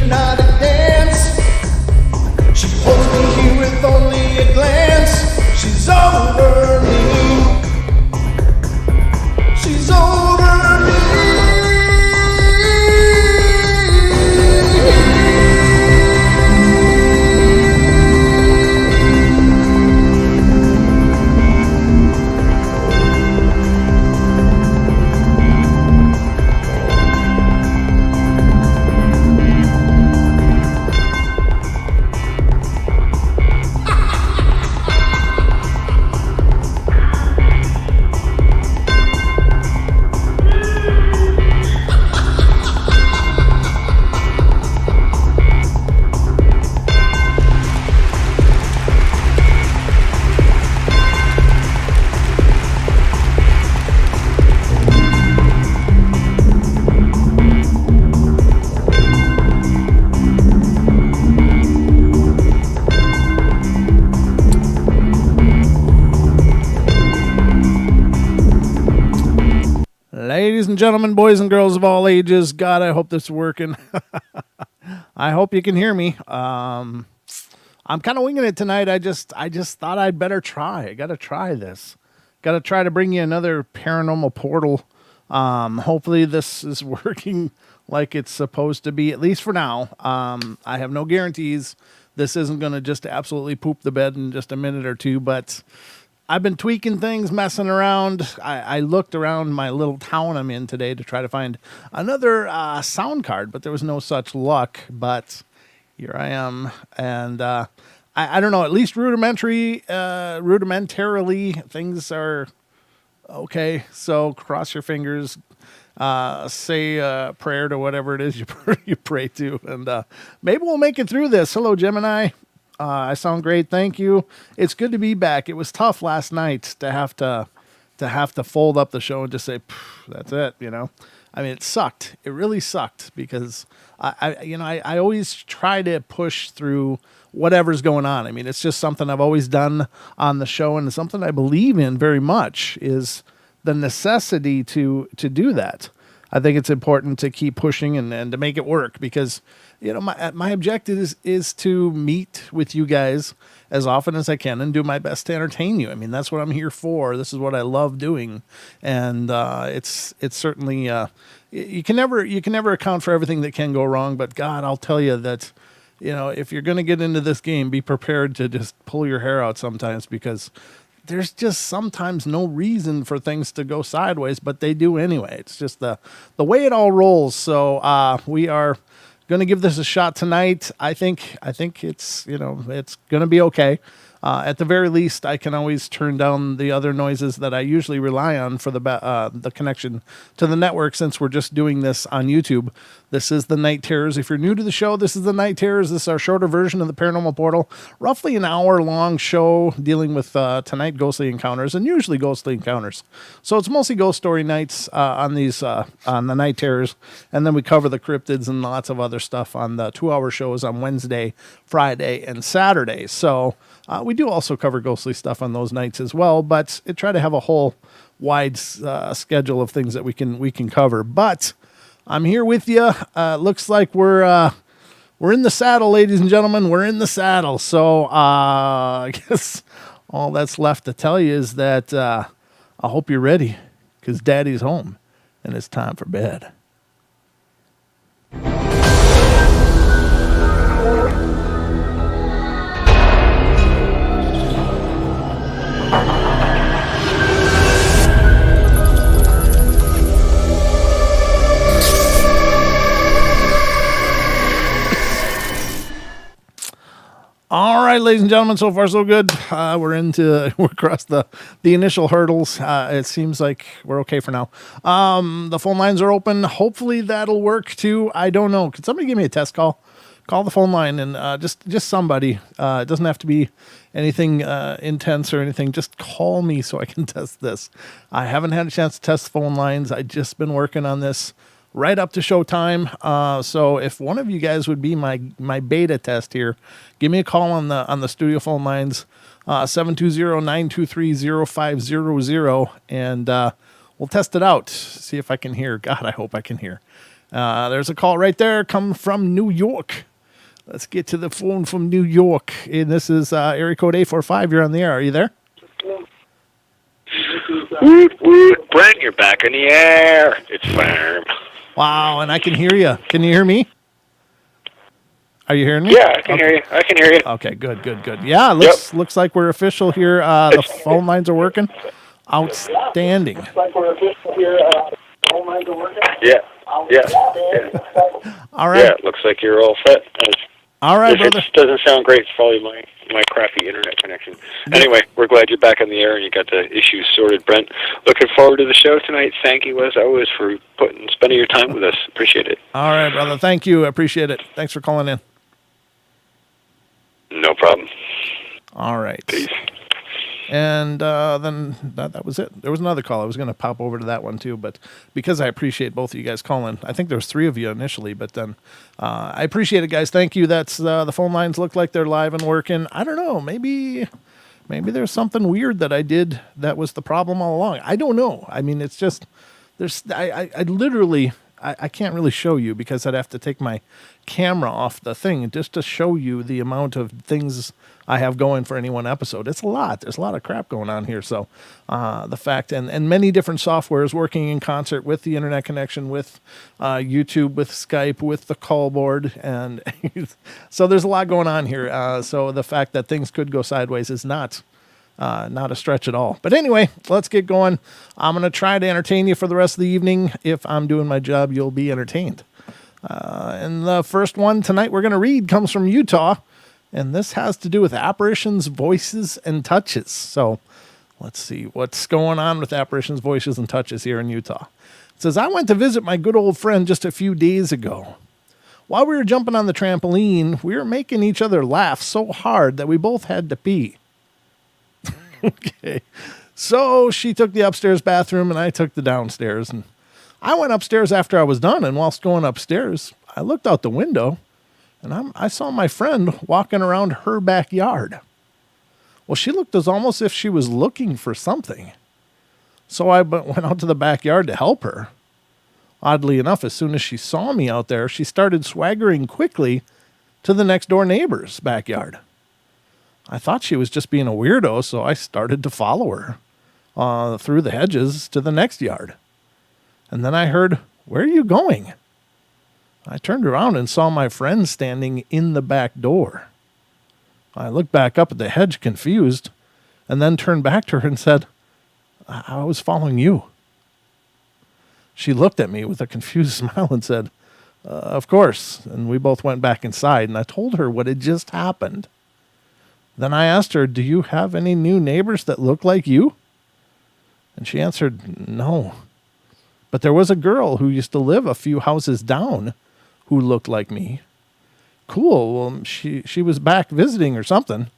hypnotic dance. She holds me here with only a glance. She's over me. She's over me. Ladies and gentlemen, boys and girls of all ages, God, I hope this is working. I hope you can hear me. I'm kind of winging it tonight. I just thought I'd better try. I got to try this. Got to try to bring you another Paranormal Portal. Hopefully this is working like it's supposed to be, at least for now. I have no guarantees. This isn't going to just absolutely poop the bed in just a minute or two, but I've been tweaking things, messing around. I looked around my little town I'm in today to try to find another sound card, but there was no such luck. But here I am, and I don't know. At least rudimentarily, things are okay. So cross your fingers, say a prayer to whatever it is you pray to, and maybe we'll make it through this. Hello, Gemini. I sound great. Thank you. It's good to be back. It was tough last night to have to fold up the show and just say, that's it. You know, I mean, it sucked. It really sucked because I always try to push through whatever's going on. I mean, it's just something I've always done on the show, and it's something I believe in very much is the necessity to do that. I think it's important to keep pushing and to make it work because, you know, my objective is to meet with you guys as often as I can and do my best to entertain you. I mean, that's what I'm here for. This is what I love doing. And it's certainly, you can never account for everything that can go wrong, but God, I'll tell you that, you know, if you're going to get into this game, be prepared to just pull your hair out sometimes because there's just sometimes no reason for things to go sideways, but they do anyway. It's just the way it all rolls. So we are going to give this a shot tonight. I think it's, you know, it's going to be okay. At the very least, I can always turn down the other noises that I usually rely on for the connection to the network since we're just doing this on YouTube. This is the Night Terrors. If you're new to the show, this is the Night Terrors. This is our shorter version of the Paranormal Portal. Roughly an hour-long show dealing with tonight ghostly encounters and usually ghostly encounters. So it's mostly ghost story nights on the Night Terrors. And then we cover the cryptids and lots of other stuff on the 2-hour shows on Wednesday, Friday, and Saturday. So we do also cover ghostly stuff on those nights as well, but try to have a whole wide schedule of things that we can cover. But I'm here with you. Looks like we're in the saddle, ladies and gentlemen. We're in the saddle. So I guess all that's left to tell you is that I hope you're ready because Daddy's home and it's time for bed. All right, ladies and gentlemen, so far so good. We're across the initial hurdles. It seems like we're okay for now. The phone lines are open. Hopefully that'll work too. I don't know. Could somebody give me a test call? Call the phone line and just somebody. It doesn't have to be anything intense or anything. Just call me so I can test this. I haven't had a chance to test the phone lines. I've just been working on this right up to showtime. So if one of you guys would be my beta test here, give me a call on the studio phone lines, 720-923-0500, and we'll test it out. See if I can hear. God, I hope I can hear. There's a call right there coming from New York. Let's get to the phone from New York. And this is area code 845. You're on the air. Are you there? Woot, woot. Brent, you're back in the air. It's firm. Wow, and I can hear you. Can you hear me? Are you hearing me? Yeah, I can hear you. I can hear you. Okay, good. Yeah, looks like we're official here. The phone lines are working. Outstanding. Yeah. All right. Yeah, it looks like you're all set. All right, if brother. it doesn't sound great, it's probably my crappy internet connection. Anyway, we're glad you're back on the air and you got the issues sorted, Brent. Looking forward to the show tonight. Thank you, as always, for spending your time with us. Appreciate it. All right, brother. Thank you. I appreciate it. Thanks for calling in. No problem. All right. Peace. And then that was it. There was another call. I was going to pop over to that one too, but because I appreciate both of you guys calling, I think there was 3 of you initially, but then I appreciate it, guys. Thank you. That's the phone lines look like they're live and working. I don't know. Maybe there's something weird that I did that was the problem all along. I don't know. I mean, it's just I literally. I can't really show you because I'd have to take my camera off the thing just to show you the amount of things I have going for any one episode. It's a lot. There's a lot of crap going on here. So the fact and many different softwares working in concert with the internet connection, with YouTube, with Skype, with the call board. And so there's a lot going on here. So the fact that things could go sideways is not a stretch at all. But anyway, let's get going. I'm going to try to entertain you for the rest of the evening. If I'm doing my job, you'll be entertained. And the first one tonight we're going to read comes from Utah. And this has to do with apparitions, voices, and touches. So let's see what's going on with apparitions, voices, and touches here in Utah. It says, I went to visit my good old friend just a few days ago. While we were jumping on the trampoline, we were making each other laugh so hard that we both had to pee. Okay. So she took the upstairs bathroom and I took the downstairs. And I went upstairs after I was done. And whilst going upstairs, I looked out the window and I saw my friend walking around her backyard. Well, she looked almost as if she was looking for something. So I went out to the backyard to help her. Oddly enough, as soon as she saw me out there, she started swaggering quickly to the next door neighbor's backyard. I thought she was just being a weirdo, so I started to follow her through the hedges to the next yard. And then I heard, "Where are you going?" I turned around and saw my friend standing in the back door. I looked back up at the hedge confused and then turned back to her and said, "I was following you." She looked at me with a confused smile and said, "Of course." And we both went back inside and I told her what had just happened. Then I asked her, "Do you have any new neighbors that look like you?" And she answered, "No. But there was a girl who used to live a few houses down who looked like me." "Cool. Well, she was back visiting or something."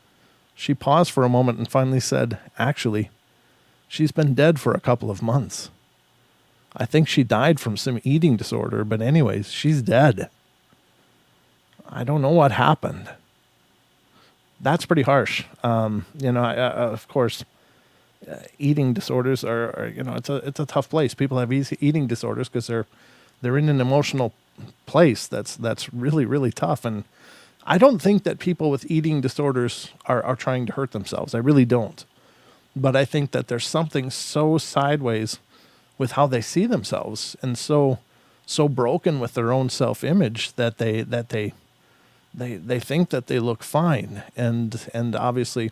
She paused for a moment and finally said, "Actually, she's been dead for a couple of months. I think she died from some eating disorder, but anyways, she's dead. I don't know what happened." That's pretty harsh. Of course, eating disorders are it's a tough place. People have eating disorders because they're in an emotional place that's really, really tough. And I don't think that people with eating disorders are trying to hurt themselves. I really don't. But I think that there's something so sideways with how they see themselves and so broken with their own self-image that they think that they look fine. And obviously,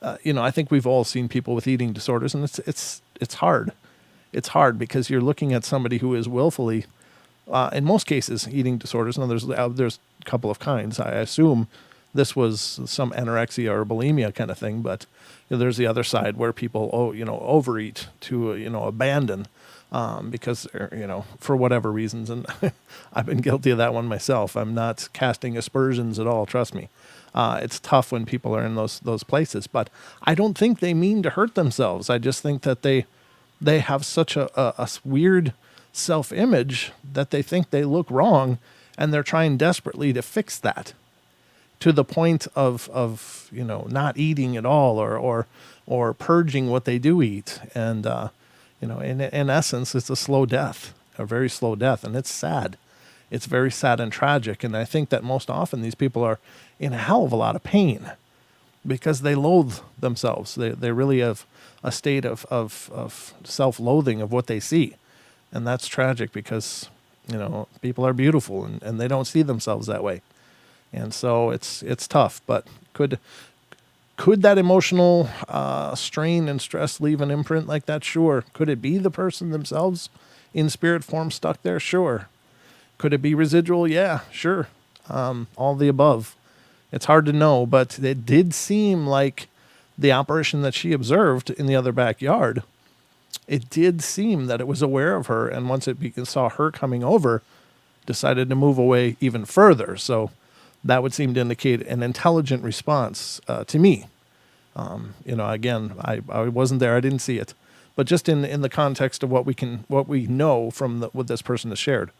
I think we've all seen people with eating disorders, and it's hard. It's hard because you're looking at somebody who is willfully, in most cases, eating disorders. Now there's a couple of kinds. I assume this was some anorexia or bulimia kind of thing, but there's the other side where people, overeat to, abandon. Because, for whatever reasons, and I've been guilty of that one myself. I'm not casting aspersions at all, trust me. It's tough when people are in those places, but I don't think they mean to hurt themselves. I just think that they have such a weird self-image that they think they look wrong, and they're trying desperately to fix that to the point of not eating at all or purging what they do eat. And, in essence, it's a slow death, a very slow death, and it's sad. it's very sad and tragic. And I think that most often these people are in a hell of a lot of pain because they loathe themselves. They really have a state of self-loathing of what they see. And that's tragic because, people are beautiful and they don't see themselves that way. And so it's tough, but could that emotional strain and stress leave an imprint like that? Sure. Could it be the person themselves in spirit form stuck there? Sure. Could it be residual? Yeah, sure. All the above. It's hard to know, but it did seem like the apparition that she observed in the other backyard, it did seem that it was aware of her, and once it saw her coming over, decided to move away even further. So that would seem to indicate an intelligent response to me. Again, I wasn't there, I didn't see it, but just in the context of what we know from what this person has shared.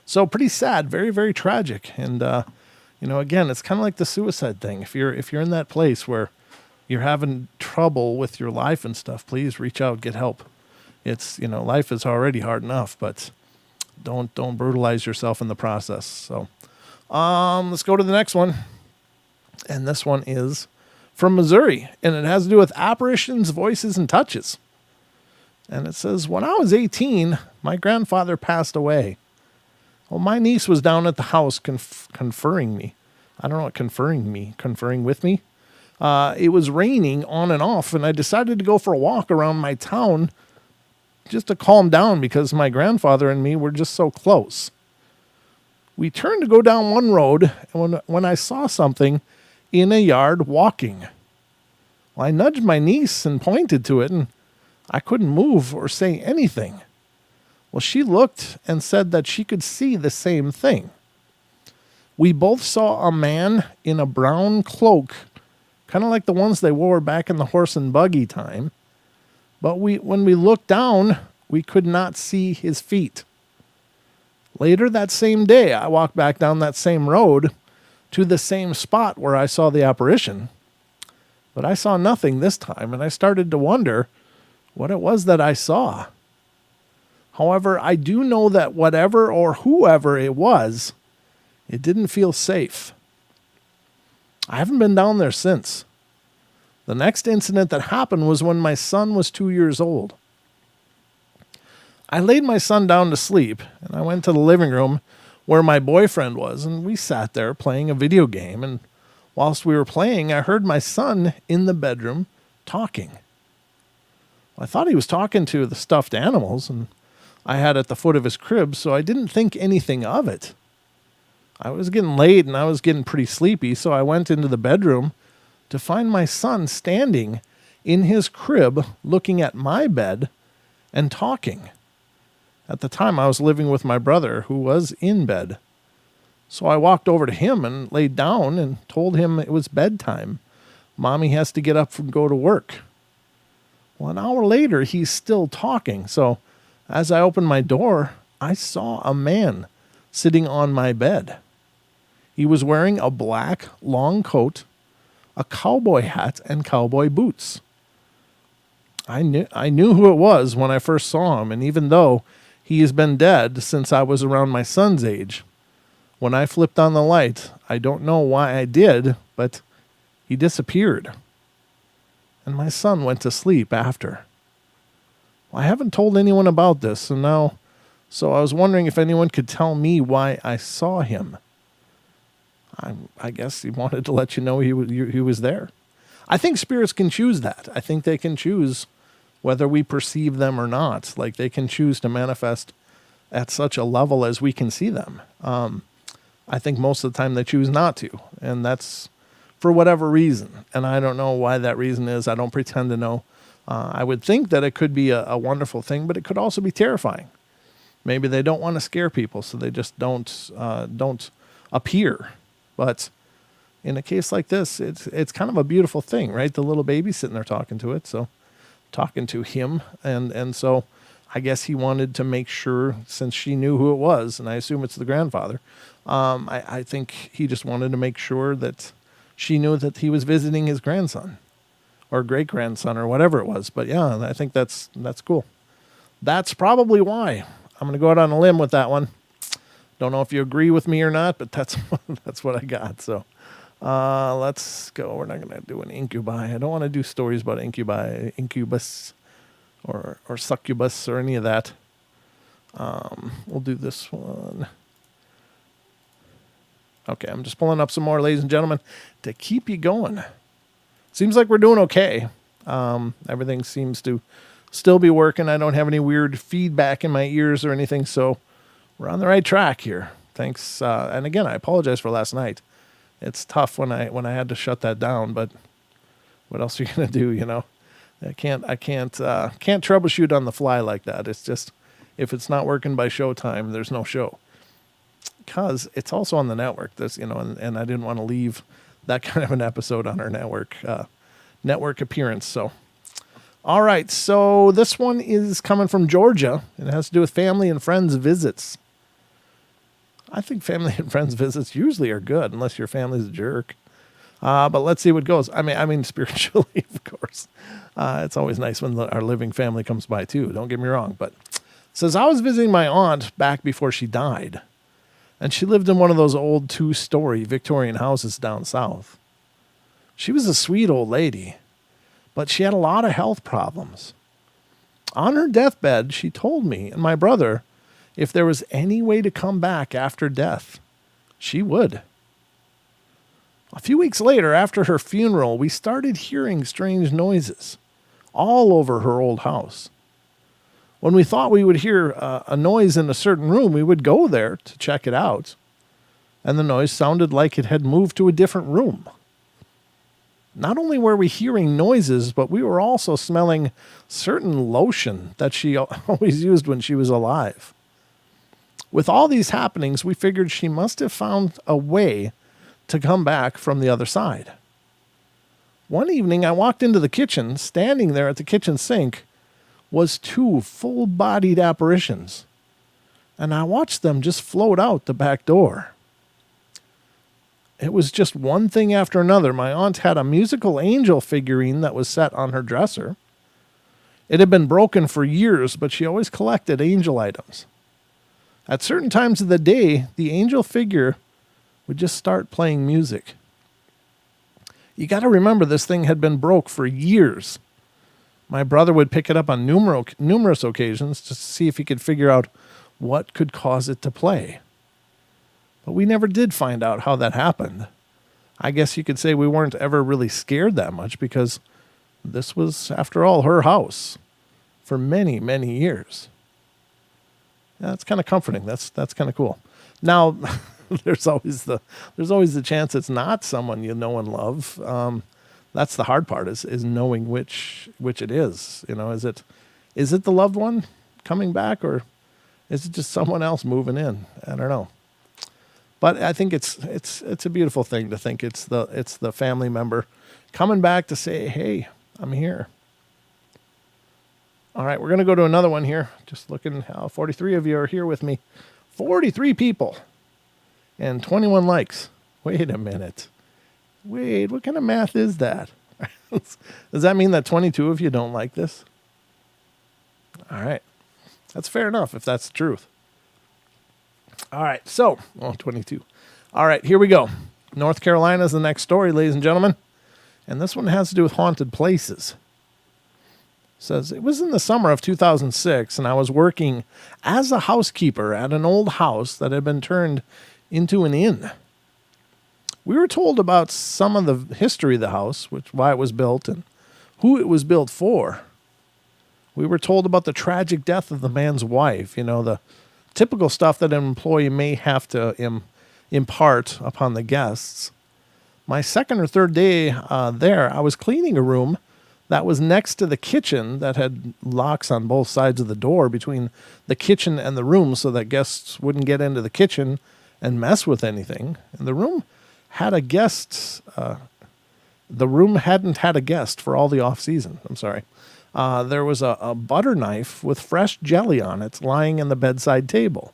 So pretty sad, very, very tragic. And, again, it's kind of like the suicide thing. If you're in that place where you're having trouble with your life and stuff, please reach out, get help. It's, life is already hard enough, but don't brutalize yourself in the process. So, let's go to the next one. And this one is from Missouri, and it has to do with apparitions, voices, and touches. And it says, when I was 18, my grandfather passed away. Well, my niece was down at the house conferring me. I don't know what conferring with me. It was raining on and off, and I decided to go for a walk around my town just to calm down because my grandfather and me were just so close. We turned to go down one road, and when I saw something in a yard walking, well, I nudged my niece and pointed to it, and I couldn't move or say anything. Well, she looked and said that she could see the same thing. We both saw a man in a brown cloak, kind of like the ones they wore back in the horse and buggy time. But when we looked down, we could not see his feet. Later that same day, I walked back down that same road to the same spot where I saw the apparition. But I saw nothing this time, and I started to wonder what it was that I saw. However, I do know that whatever or whoever it was, it didn't feel safe. I haven't been down there since. The next incident that happened was when my son was 2 years old. I laid my son down to sleep, and I went to the living room where my boyfriend was, and we sat there playing a video game, and whilst we were playing, I heard my son in the bedroom talking. I thought he was talking to the stuffed animals, and I had at the foot of his crib, so I didn't think anything of it. I was getting late, and I was getting pretty sleepy, so I went into the bedroom to find my son standing in his crib looking at my bed and talking. At the time, I was living with my brother, who was in bed. So I walked over to him and laid down and told him it was bedtime. Mommy has to get up and go to work. Well, an hour later, he's still talking. So as I opened my door, I saw a man sitting on my bed. He was wearing a black long coat, a cowboy hat, and cowboy boots. I knew who it was when I first saw him, and even though he has been dead since I was around my son's age, when I flipped on the light, I don't know why I did, but he disappeared. And my son went to sleep after. Well, I haven't told anyone about this, so I was wondering if anyone could tell me why I saw him. I guess he wanted to let you know he was there. I think spirits can choose that. I think they can choose whether we perceive them or not. Like they can choose to manifest at such a level as we can see them. I think most of the time they choose not to, and that's for whatever reason. And I don't know why that reason is. I don't pretend to know. I would think that it could be a wonderful thing, but it could also be terrifying. Maybe they don't want to scare people, so they just don't appear. But in a case like this, it's kind of a beautiful thing, right? The little baby sitting there talking to him, and so I guess he wanted to make sure, since she knew who it was, and I assume it's the grandfather. I think he just wanted to make sure that she knew that he was visiting his grandson or great grandson or whatever it was. But yeah, I think that's cool. That's probably why. I'm going to go out on a limb with that one. Don't know if you agree with me or not, but that's that's what I got. So let's go. We're not going to do an incubi. I don't want to do stories about incubus, or succubus or any of that. We'll do this one. Okay, I'm just pulling up some more, ladies and gentlemen, to keep you going. Seems like we're doing okay. Everything seems to still be working. I don't have any weird feedback in my ears or anything, so we're on the right track here. Thanks. And again, I apologize for last night. It's tough when I had to shut that down, but what else are you gonna do? You know, I can't troubleshoot on the fly like that. It's just, if it's not working by showtime, there's no show. Because it's also on the network. This, and I didn't want to leave that kind of an episode on our network appearance. So, all right. So this one is coming from Georgia. It has to do with family and friends visits. I think family and friends visits usually are good, unless your family's a jerk. But let's see what goes. I mean, spiritually, of course. It's always nice when our living family comes by too. Don't get me wrong. But it says, I was visiting my aunt back before she died. And she lived in one of those old 2-story Victorian houses down south. She was a sweet old lady, but she had a lot of health problems. On her deathbed, she told me and my brother if there was any way to come back after death, she would. A few weeks later, after her funeral, we started hearing strange noises all over her old house. When we thought we would hear a noise in a certain room, we would go there to check it out. And the noise sounded like it had moved to a different room. Not only were we hearing noises, but we were also smelling certain lotion that she always used when she was alive. With all these happenings, we figured she must have found a way to come back from the other side. One evening, I walked into the kitchen. Standing there at the kitchen sink was 2 full-bodied apparitions, and I watched them just float out the back door. It was just one thing after another. My aunt had a musical angel figurine that was set on her dresser. It had been broken for years, but she always collected angel items. At certain times of the day, the angel figure would just start playing music. You got to remember, this thing had been broke for years. My brother would pick it up on numerous occasions to see if he could figure out what could cause it to play. But we never did find out how that happened. I guess you could say we weren't ever really scared that much because this was, after all, her house for many, many years. Yeah, that's kind of comforting. That's kind of cool. Now, there's always the chance it's not someone you know and love. That's the hard part is knowing which it is. Is it the loved one coming back, or is it just someone else moving in? I don't know. But I think it's a beautiful thing to think it's the family member coming back to say, "Hey, I'm here." All right, we're going to go to another one here. Just looking how 43 of you are here with me. 43 people and 21 likes. Wait a minute. Wait, what kind of math is that? Does that mean that 22 of you don't like this? All right. That's fair enough if that's the truth. All right. So, 22. All right, here we go. North Carolina is the next story, ladies and gentlemen. And this one has to do with haunted places. It says, it was in the summer of 2006, and I was working as a housekeeper at an old house that had been turned into an inn. We were told about some of the history of the house, why it was built and who it was built for. We were told about the tragic death of the man's wife, the typical stuff that an employee may have to impart upon the guests. My second or third day there, I was cleaning a room that was next to the kitchen that had locks on both sides of the door between the kitchen and the room so that guests wouldn't get into the kitchen and mess with anything. And the room had a guest. The room hadn't had a guest for all the off season. I'm sorry. There was a butter knife with fresh jelly on it lying in the bedside table.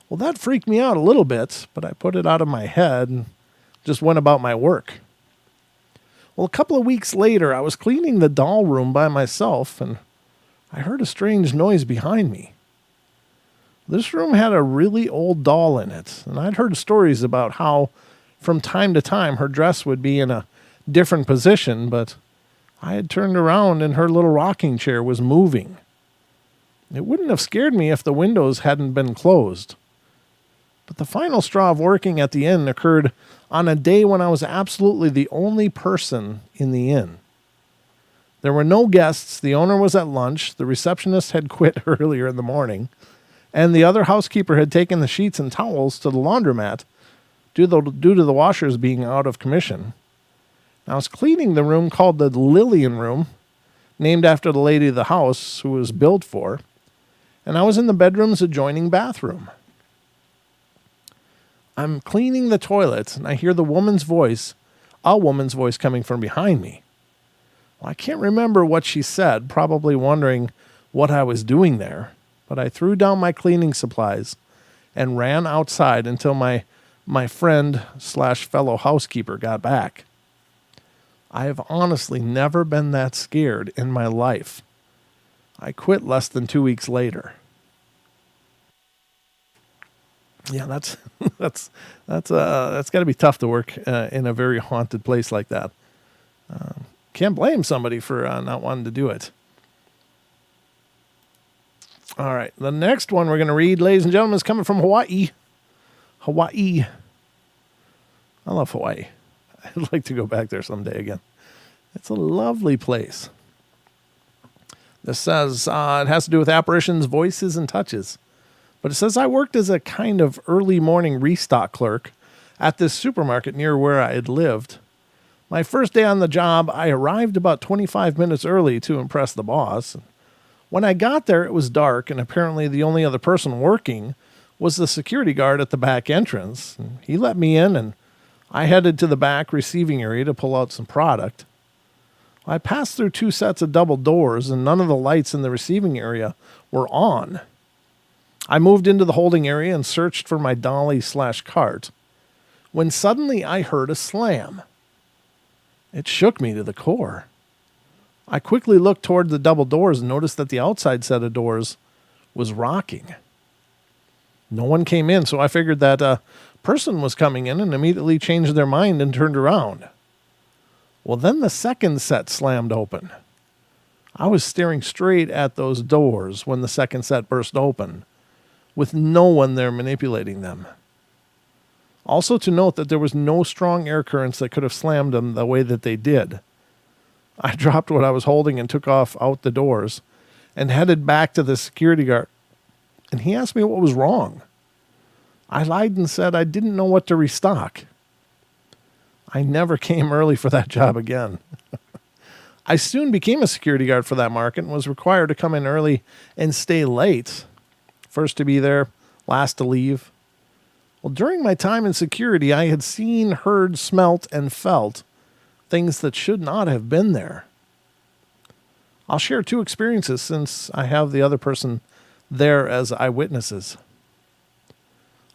Well, that freaked me out a little bit, but I put it out of my head and just went about my work. Well, a couple of weeks later, I was cleaning the doll room by myself, and I heard a strange noise behind me. This room had a really old doll in it, and I'd heard stories about how from time to time her dress would be in a different position, but I had turned around and her little rocking chair was moving. It wouldn't have scared me if the windows hadn't been closed. But the final straw of working at the inn occurred on a day when I was absolutely the only person in the inn. There were no guests, the owner was at lunch, the receptionist had quit earlier in the morning, and the other housekeeper had taken the sheets and towels to the laundromat due to the washers being out of commission. I was cleaning the room called the Lillian Room, named after the lady of the house who it was built for, and I was in the bedroom's adjoining bathroom. I'm cleaning the toilet, and I hear a woman's voice coming from behind me. Well, I can't remember what she said, probably wondering what I was doing there, but I threw down my cleaning supplies and ran outside until my friend / fellow housekeeper got back. I have honestly never been that scared in my life. I quit less than 2 weeks later. Yeah, that's got to be tough to work in a very haunted place like that. Can't blame somebody for not wanting to do it. All right, the next one we're going to read, ladies and gentlemen, is coming from Hawaii. Hawaii. I love Hawaii. I'd like to go back there someday again. It's a lovely place. This says it has to do with apparitions, voices, and touches. But it says, I worked as a kind of early morning restock clerk at this supermarket near where I had lived. My first day on the job, I arrived about 25 minutes early to impress the boss. When I got there, it was dark, and apparently the only other person working was the security guard at the back entrance. He let me in, and I headed to the back receiving area to pull out some product. I passed through 2 sets of double doors, and none of the lights in the receiving area were on. I moved into the holding area and searched for my dolly / cart, when suddenly I heard a slam. It shook me to the core. I quickly looked toward the double doors and noticed that the outside set of doors was rocking. No one came in, so I figured that a person was coming in and immediately changed their mind and turned around. Well, then the second set slammed open. I was staring straight at those doors when the second set burst open, with no one there manipulating them. Also to note that there was no strong air currents that could have slammed them the way that they did. I dropped what I was holding and took off out the doors and headed back to the security guard, and he asked me what was wrong. I lied and said I didn't know what to restock. I never came early for that job again. I soon became a security guard for that market and was required to come in early and stay late. First to be there, last to leave. Well, during my time in security, I had seen, heard, smelt, and felt things that should not have been there. I'll share 2 experiences since I have the other person there as eyewitnesses.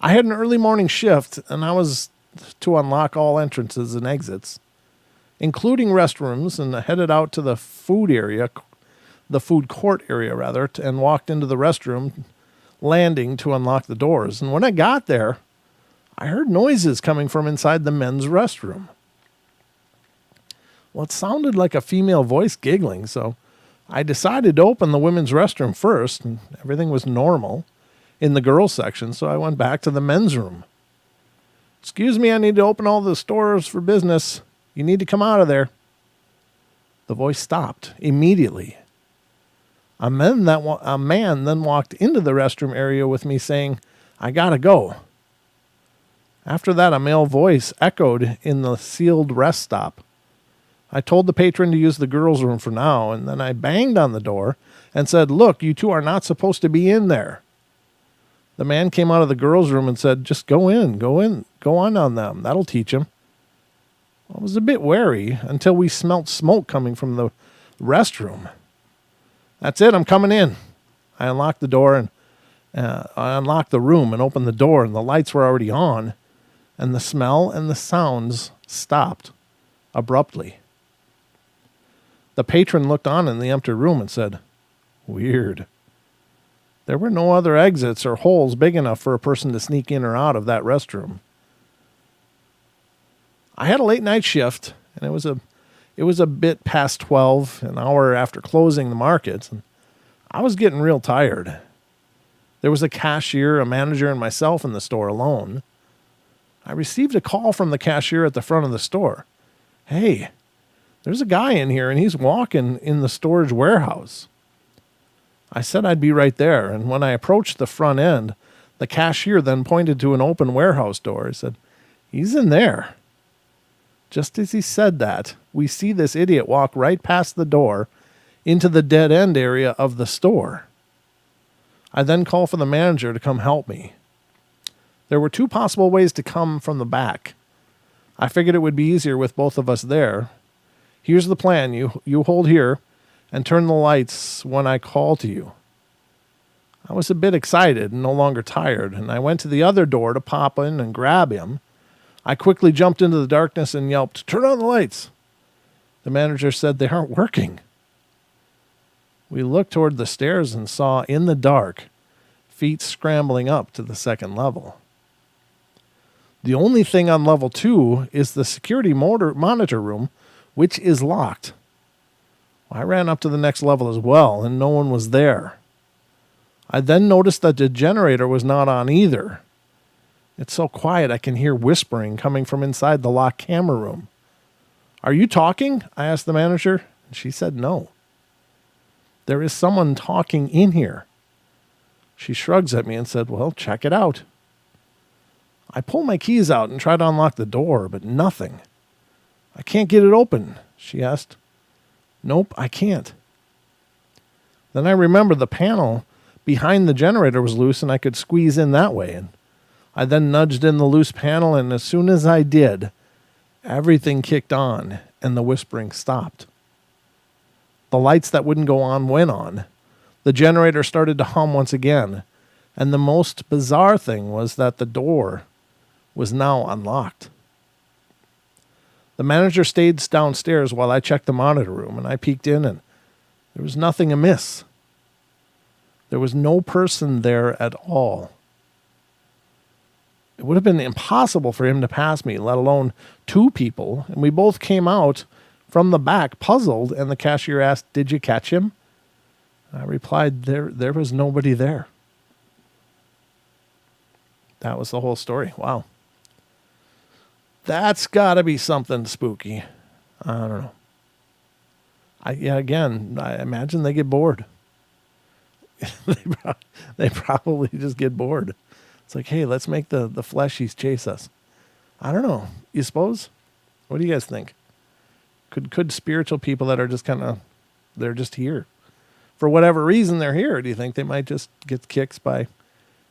I had an early morning shift, and I was to unlock all entrances and exits, including restrooms, and headed out to the food court area, and walked into the restroom landing to unlock the doors. And when I got there, I heard noises coming from inside the men's restroom. Well, it sounded like a female voice giggling, so I decided to open the women's restroom first, and everything was normal in the girls' section, so I went back to the men's room. Excuse me, I need to open all the stores for business. You need to come out of there. The voice stopped immediately. A man then walked into the restroom area with me saying, I gotta go. After that, a male voice echoed in the sealed rest stop. I told the patron to use the girls' room for now, and then I banged on the door and said, look, you 2 are not supposed to be in there. The man came out of the girls' room and said, just go on them. That'll teach him. I was a bit wary until we smelt smoke coming from the restroom. That's it, I'm coming in. I unlocked the door and I unlocked the room and opened the door, and the lights were already on, and the smell and the sounds stopped abruptly. The patron looked on in the empty room and said, weird. There were no other exits or holes big enough for a person to sneak in or out of that restroom. I had a late night shift, and it was a bit past 12, an hour after closing the markets, and I was getting real tired. There was a cashier, a manager, and myself in the store alone. I received a call from the cashier at the front of the store. Hey, there's a guy in here, and he's walking in the storage warehouse. I said I'd be right there, and when I approached the front end, the cashier then pointed to an open warehouse door. He said, he's in there. Just as he said that, we see this idiot walk right past the door into the dead end area of the store. I then call for the manager to come help me. There were two possible ways to come from the back. I figured it would be easier with both of us there. Here's the plan. You hold here and turn the lights when I call to you. I was a bit excited and no longer tired, and I went to the other door to pop in and grab him. I quickly jumped into the darkness and yelped, turn on the lights. The manager said they aren't working. We looked toward the stairs and saw in the dark feet scrambling up to the second level. The only thing on level 2 is the security monitor room, which is locked. I ran up to the next level as well, and no one was there. I then noticed that the generator was not on either. It's so quiet I can hear whispering coming from inside the locked camera room. Are you talking? I asked the manager, and she said no. There is someone talking in here. She shrugs at me and said, well, check it out. I pull my keys out and try to unlock the door, but nothing. I can't get it open, she asked. Nope, I can't. Then I remembered the panel behind the generator was loose and I could squeeze in that way. And I then nudged in the loose panel, and as soon as I did, everything kicked on and the whispering stopped. The lights that wouldn't go on went on. The generator started to hum once again, and the most bizarre thing was that the door was now unlocked. The manager stayed downstairs while I checked the monitor room, and I peeked in, and there was nothing amiss. There was no person there at all. It would have been impossible for him to pass me, let alone two people, and we both came out from the back puzzled, and the cashier asked, did you catch him? I replied, there was nobody there. That was the whole story. Wow. That's got to be something spooky. I don't know. I imagine they get bored. They probably just get bored. It's like, hey, let's make the fleshies chase us. I don't know. You suppose? What do you guys think? Could spiritual people that are just they're just here for whatever reason they're here? Do you think they might just get kicks by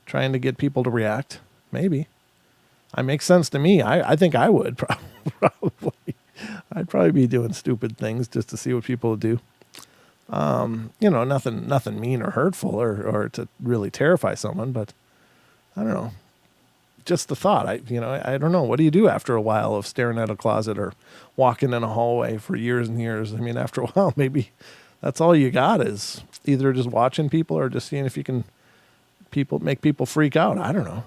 trying to get people to react? Maybe. It makes sense to me. I think I would probably. I'd probably be doing stupid things just to see what people would do. Nothing mean or hurtful or to really terrify someone, but I don't know. Just the thought. I don't know. What do you do after a while of staring at a closet or walking in a hallway for years and years? I mean, after a while, maybe that's all you got is either just watching people or just seeing if you can make people freak out. I don't know.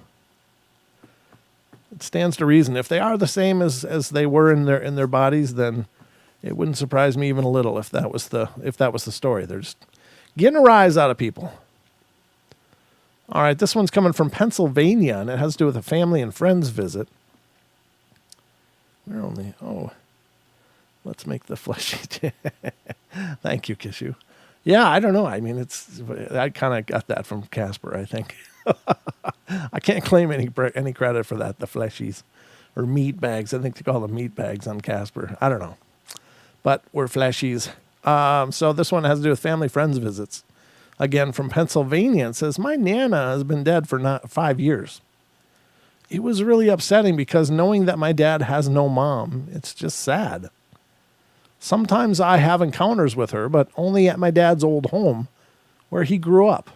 It stands to reason. If they are the same as they were in their bodies, then it wouldn't surprise me even a little if that was the story. They're just getting a rise out of people. All right, this one's coming from Pennsylvania, and it has to do with a family and friends visit. Let's make the fleshy. Thank you, Kishu. Yeah, I don't know. I mean, I kind of got that from Casper, I think. I can't claim any credit for that, the fleshies. Or meat bags. I think they call them meat bags on Casper. I don't know. But we're fleshies. So this one has to do with family friends visits. Again, from Pennsylvania, it says, my Nana has been dead for 5 years. It was really upsetting because knowing that my dad has no mom, it's just sad. Sometimes I have encounters with her, but only at my dad's old home where he grew up.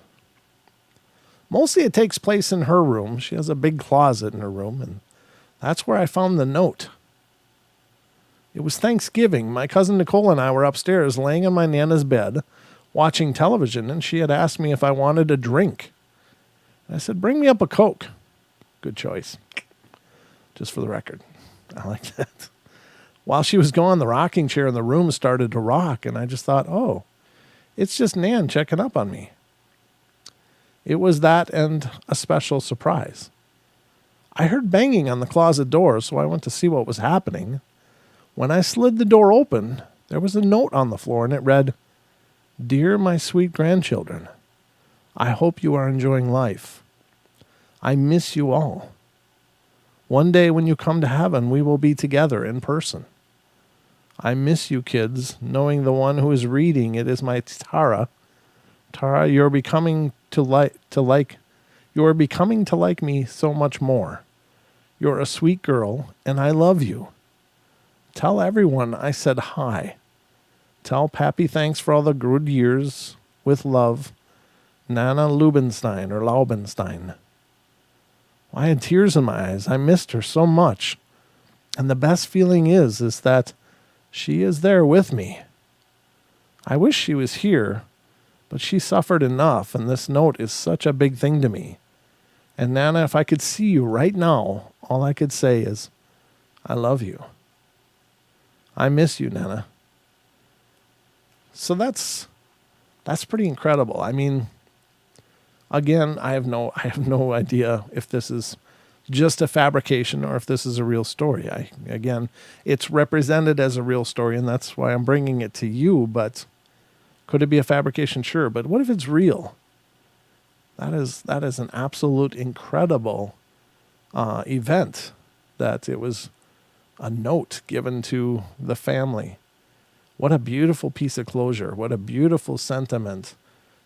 Mostly it takes place in her room. She has a big closet in her room, and that's where I found the note. It was Thanksgiving. My cousin Nicole and I were upstairs laying on my Nana's bed watching television, and she had asked me if I wanted a drink. And I said, bring me up a Coke. Good choice. Just for the record. I like that. While she was gone, the rocking chair in the room started to rock, and I just thought, oh, it's just Nan checking up on me. It was that and a special surprise. I heard banging on the closet door, so I went to see what was happening. When I slid the door open, there was a note on the floor, and it read, "Dear my sweet grandchildren, I hope you are enjoying life. I miss you all. One day when you come to heaven, we will be together in person. I miss you, kids, knowing the one who is reading it is my Tara. Tara, you're becoming to like me so much more. You're a sweet girl, and I love you. Tell everyone I said hi. Tell Pappy thanks for all the good years. With love, Nana Laubenstein. I had tears in my eyes. I missed her so much. And the best feeling is that she is there with me. I wish she was here, but she suffered enough, and this note is such a big thing to me. And Nana, if I could see you right now, all I could say is, I love you. I miss you, Nana." So that's pretty incredible. I mean, again, I have no idea if this is just a fabrication or if this is a real story. Again, it's represented as a real story, and that's why I'm bringing it to you. But could it be a fabrication? Sure. But what if it's real? That is an absolute incredible event. That it was a note given to the family. What a beautiful piece of closure. What a beautiful sentiment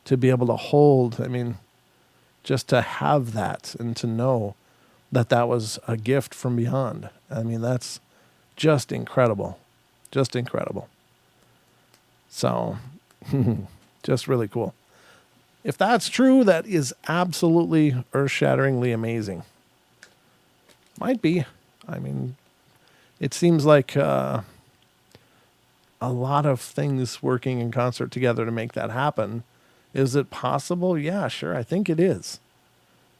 to be able to hold. I mean, just to have that and to know that that was a gift from beyond. I mean, that's just incredible. Just incredible. So, just really cool. If that's true, that is absolutely earth-shatteringly amazing. Might be. I mean, it seems like a lot of things working in concert together to make that happen. Is it possible? Yeah, sure. I think it is.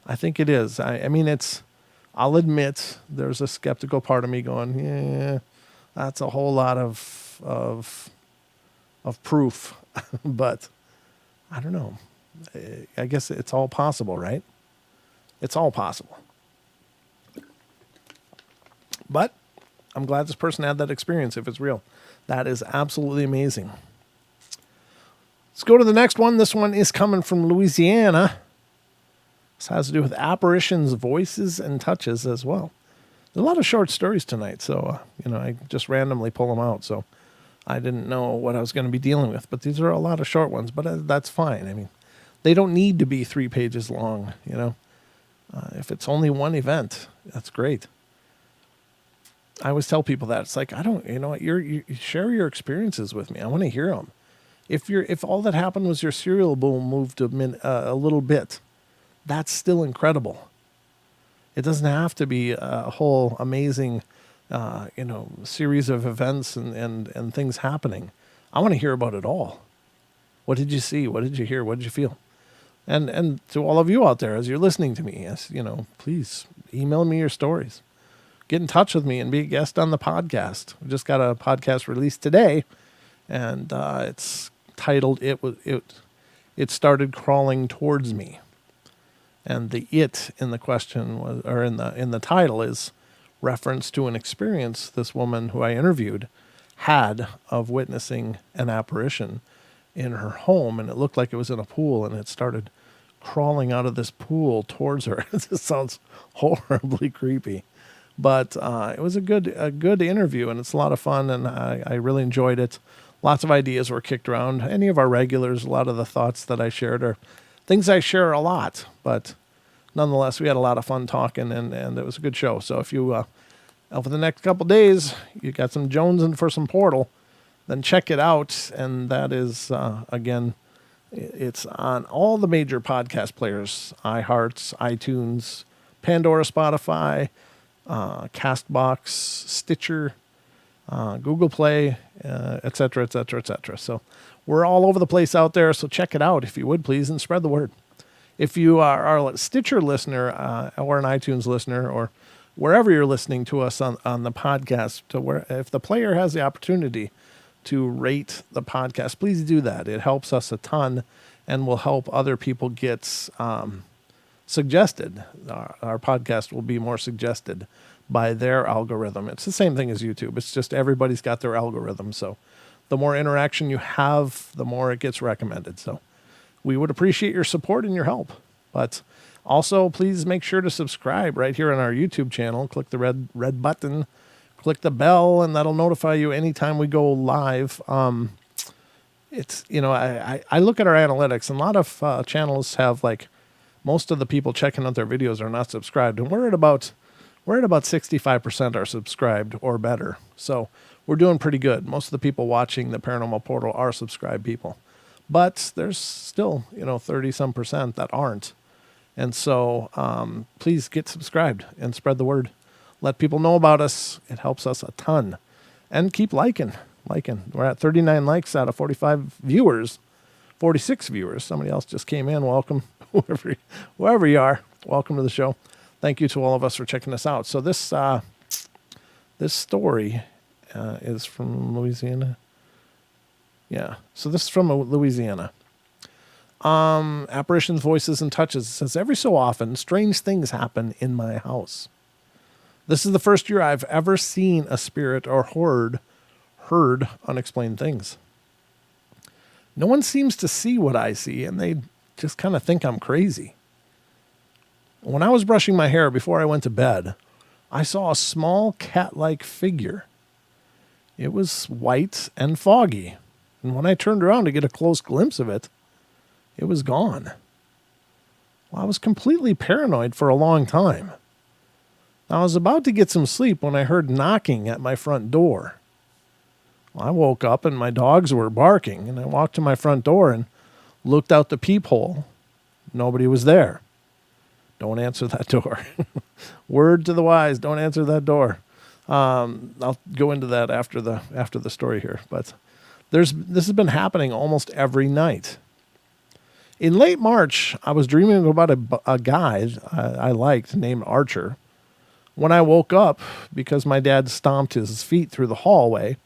I mean, I'll admit there's a skeptical part of me going, yeah, that's a whole lot of proof. But I don't know. I guess it's all possible, right? It's all possible. But I'm glad this person had that experience if it's real. That is absolutely amazing. Let's go to the next one. This one is coming from Louisiana. This has to do with apparitions, voices, and touches as well. There's a lot of short stories tonight, so I just randomly pull them out. So I didn't know what I was going to be dealing with, but these are a lot of short ones. But that's fine. I mean, they don't need to be 3 pages long. If it's only one event, that's great. I always tell people that it's like, you share your experiences with me. I want to hear them. If all that happened was your cereal bowl moved a little bit, that's still incredible. It doesn't have to be a whole amazing, series of events and things happening. I want to hear about it all. What did you see? What did you hear? What did you feel? And to all of you out there, as you're listening to me, yes, please email me your stories. Get in touch with me and be a guest on the podcast. We just got a podcast released today, and it's titled "It Started Crawling Towards Me," and the "it" in the question was, or in the title, is reference to an experience this woman who I interviewed had of witnessing an apparition in her home, and it looked like it was in a pool, and it started crawling out of this pool towards her. This sounds horribly creepy. But it was a good interview, and it's a lot of fun, and I really enjoyed it. Lots of ideas were kicked around. Any of our regulars, a lot of the thoughts that I shared are things I share a lot, but nonetheless, we had a lot of fun talking, and it was a good show. So if you, over the next couple days, you got some jonesing for some Portal, then check it out, and that is, again, it's on all the major podcast players, iHearts, iTunes, Pandora, Spotify, Castbox, Stitcher, Google Play, et cetera, et cetera, et cetera. So we're all over the place out there. So check it out if you would, please, and spread the word. If you are a Stitcher listener or an iTunes listener or wherever you're listening to us on the podcast, if the player has the opportunity to rate the podcast, please do that. It helps us a ton and will help other people get suggested. Our podcast will be more suggested by their algorithm. It's the same thing as YouTube. It's just everybody's got their algorithm. So the more interaction you have, the more it gets recommended. So we would appreciate your support and your help. But also, please make sure to subscribe right here on our YouTube channel. Click the red button, click the bell, and that'll notify you anytime we go live. It's, I look at our analytics, and a lot of channels have, like, most of the people checking out their videos are not subscribed, and we're at about 65% are subscribed or better. So we're doing pretty good. Most of the people watching the Paranormal Portal are subscribed people, but there's still 30-some% that aren't. And so please get subscribed and spread the word. Let people know about us. It helps us a ton. And keep liking. We're at 39 likes out of 45 viewers, 46 viewers. Somebody else just came in. Welcome, wherever you are. Welcome to the show. Thank you to all of us for checking us out. So this story is from Louisiana. Yeah. So this is from Louisiana. Apparitions, voices, and touches. It says, every so often, strange things happen in my house. This is the first year I've ever seen a spirit or heard unexplained things. No one seems to see what I see, and they just kind of think I'm crazy. When I was brushing my hair before I went to bed, I saw a small cat-like figure. It was white and foggy, and when I turned around to get a close glimpse of it, it was gone. Well, I was completely paranoid for a long time. I was about to get some sleep when I heard knocking at my front door. Well, I woke up and my dogs were barking, and I walked to my front door and looked out the peephole. Nobody was there. Don't answer that door. Word to the wise, don't answer that door. I'll go into that after the story here. But this has been happening almost every night. In late March, I was dreaming about a guy I liked named Archer. When I woke up, because my dad stomped his feet through the hallway,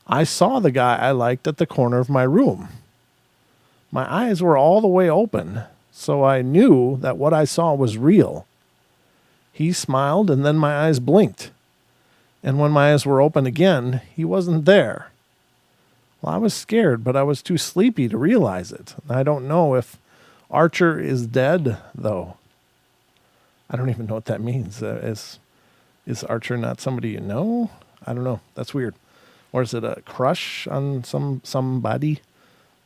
I saw the guy I liked at the corner of my room. My eyes were all the way open, so I knew that what I saw was real. He smiled, and then my eyes blinked. And when my eyes were open again, he wasn't there. Well, I was scared, but I was too sleepy to realize it. I don't know if Archer is dead, though. I don't even know what that means. Is Archer not somebody you know? I don't know. That's weird. Or is it a crush on somebody?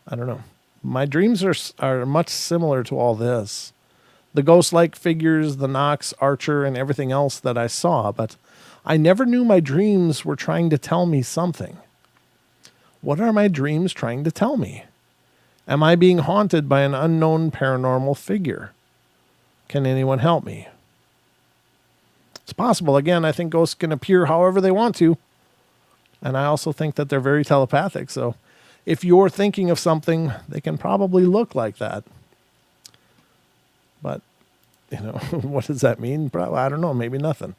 I don't know. My dreams are much similar to all this. The ghost-like figures, the knocks, Archer, and everything else that I saw, but I never knew my dreams were trying to tell me something. What are my dreams trying to tell me? Am I being haunted by an unknown paranormal figure? Can anyone help me? It's possible. Again, I think ghosts can appear however they want to. And I also think that they're very telepathic. So if you're thinking of something, they can probably look like that. But, what does that mean? I don't know. Maybe nothing.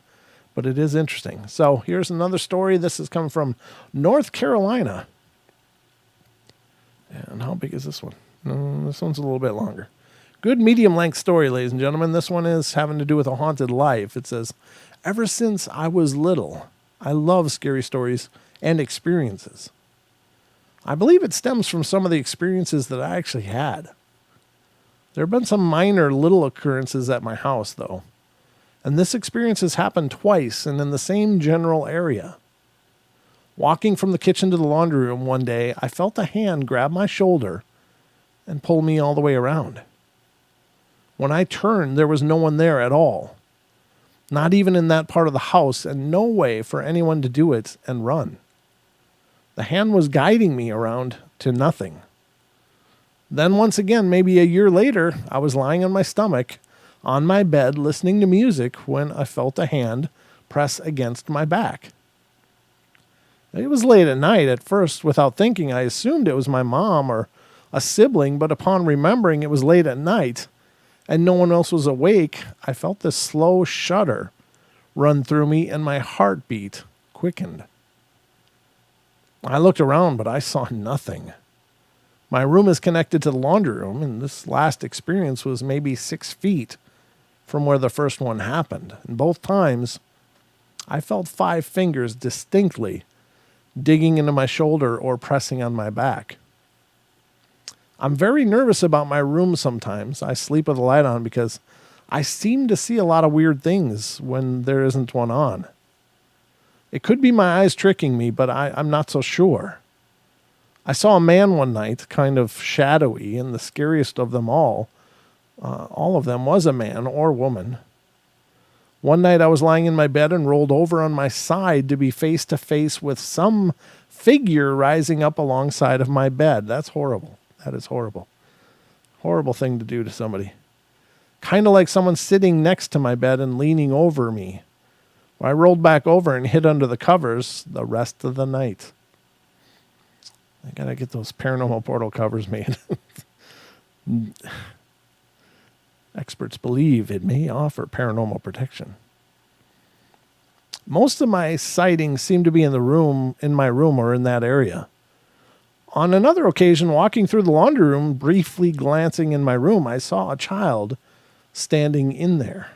But it is interesting. So here's another story. This is coming from North Carolina. And how big is this one? This one's a little bit longer. Good medium-length story, ladies and gentlemen. This one is having to do with a haunted life. It says, ever since I was little, I love scary stories and experiences. I believe it stems from some of the experiences that I actually had. There have been some minor little occurrences at my house, though. And this experience has happened twice and in the same general area. Walking from the kitchen to the laundry room one day, I felt a hand grab my shoulder and pull me all the way around. When I turned, there was no one there at all. Not even in that part of the house, and no way for anyone to do it and run. The hand was guiding me around to nothing. Then once again, maybe a year later, I was lying on my stomach on my bed listening to music when I felt a hand press against my back. It was late at night. At first, without thinking, I assumed it was my mom or a sibling, but upon remembering it was late at night and no one else was awake, I felt this slow shudder run through me and my heartbeat quickened. I looked around, but I saw nothing. My room is connected to the laundry room, and this last experience was maybe 6 feet from where the first one happened. And both times, I felt 5 fingers distinctly digging into my shoulder or pressing on my back. I'm very nervous about my room sometimes. I sleep with the light on because I seem to see a lot of weird things when there isn't one on. It could be my eyes tricking me, but I'm not so sure. I saw a man one night, kind of shadowy, and the scariest of them all of them was a man or woman. One night I was lying in my bed and rolled over on my side to be face to face with some figure rising up alongside of my bed. That's horrible. That is horrible. Horrible thing to do to somebody. Kind of like someone sitting next to my bed and leaning over me. I rolled back over and hid under the covers the rest of the night. I gotta get those Paranormal Portal covers made. Experts believe it may offer paranormal protection. Most of my sightings seem to be in my room or in that area. On another occasion, walking through the laundry room, briefly glancing in my room, I saw a child standing in there.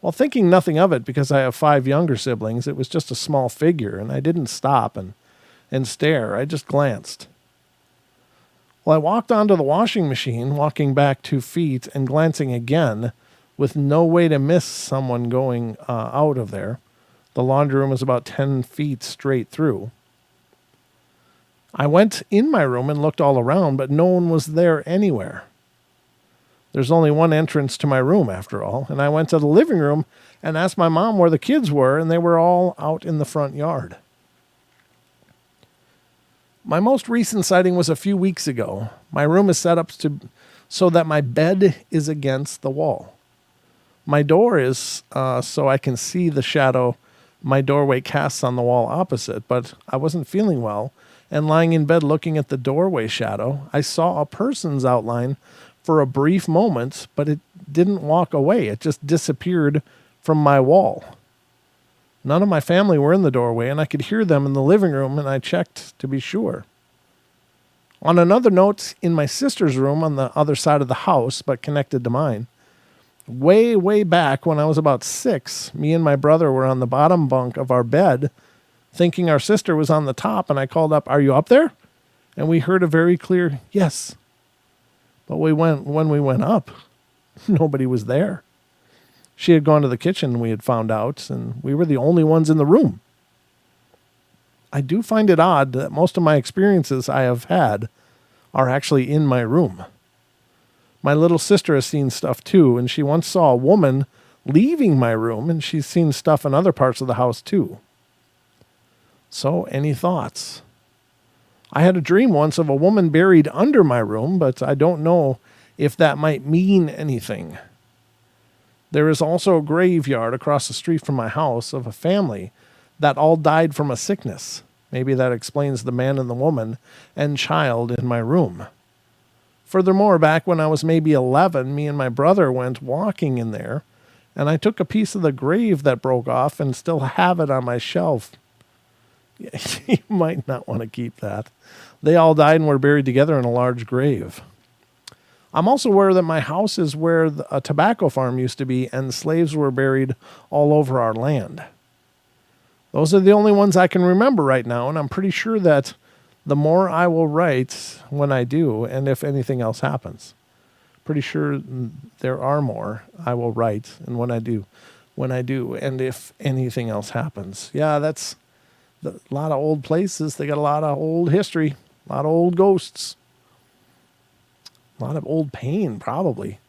While thinking nothing of it because I have 5 younger siblings, it was just a small figure, and I didn't stop and stare. I just glanced. Well, I walked onto the washing machine, walking back 2 feet and glancing again with no way to miss someone going out of there. The laundry room was about 10 feet straight through. I went in my room and looked all around, but no one was there anywhere. There's only one entrance to my room, after all, and I went to the living room and asked my mom where the kids were, and they were all out in the front yard. My most recent sighting was a few weeks ago. My room is set up so that my bed is against the wall. My door is so I can see the shadow my doorway casts on the wall opposite, but I wasn't feeling well, and lying in bed looking at the doorway shadow, I saw a person's outline for a brief moment, but it didn't walk away. It just disappeared from my wall. None of my family were in the doorway, and I could hear them in the living room, and I checked to be sure. On another note, in my sister's room on the other side of the house, but connected to mine, way, way back when I was about 6, me and my brother were on the bottom bunk of our bed, thinking our sister was on the top, and I called up, "Are you up there?" And we heard a very clear yes. But when we went up, nobody was there. She had gone to the kitchen, we had found out, and we were the only ones in the room. I do find it odd that most of my experiences I have had are actually in my room. My little sister has seen stuff too, and she once saw a woman leaving my room, and she's seen stuff in other parts of the house too. So, any thoughts? I had a dream once of a woman buried under my room, but I don't know if that might mean anything. There is also a graveyard across the street from my house of a family that all died from a sickness. Maybe that explains the man and the woman and child in my room. Furthermore, back when I was maybe 11, me and my brother went walking in there, and I took a piece of the grave that broke off and still have it on my shelf. You might not want to keep that. They all died and were buried together in a large grave. I'm also aware that my house is where a tobacco farm used to be, and slaves were buried all over our land. Those are the only ones I can remember right now, and I'm pretty sure that the more I will write when I do, and if anything else happens. Pretty sure there are more I will write, and when I do, and if anything else happens. Yeah, that's a lot of old places. They got a lot of old history, a lot of old ghosts, a lot of old pain, probably,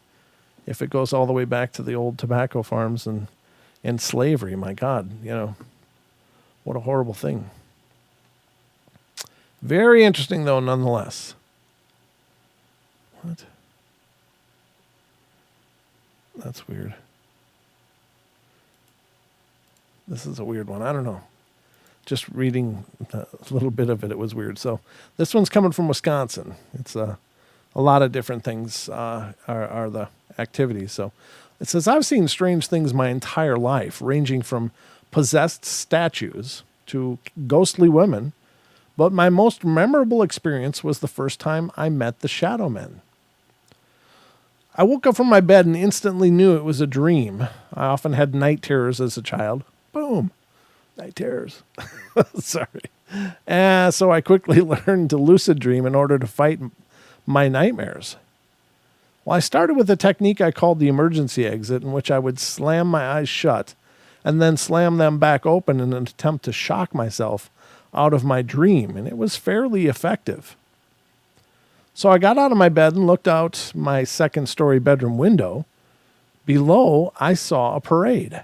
if it goes all the way back to the old tobacco farms and slavery. My God, what a horrible thing. Very interesting, though, nonetheless. What? That's weird. This is a weird one. I don't know. just reading a little bit of it, it was weird. So this one's coming from Wisconsin. It's a lot of different things are the activities. So it says, I've seen strange things my entire life, ranging from possessed statues to ghostly women. But my most memorable experience was the first time I met the shadow men. I woke up from my bed and instantly knew it was a dream. I often had night terrors as a child. Boom. Night terrors. Sorry. So I quickly learned to lucid dream in order to fight my nightmares. Well, I started with a technique I called the emergency exit, in which I would slam my eyes shut and then slam them back open in an attempt to shock myself out of my dream, and it was fairly effective. So I got out of my bed and looked out my second-story bedroom window. Below, I saw a parade.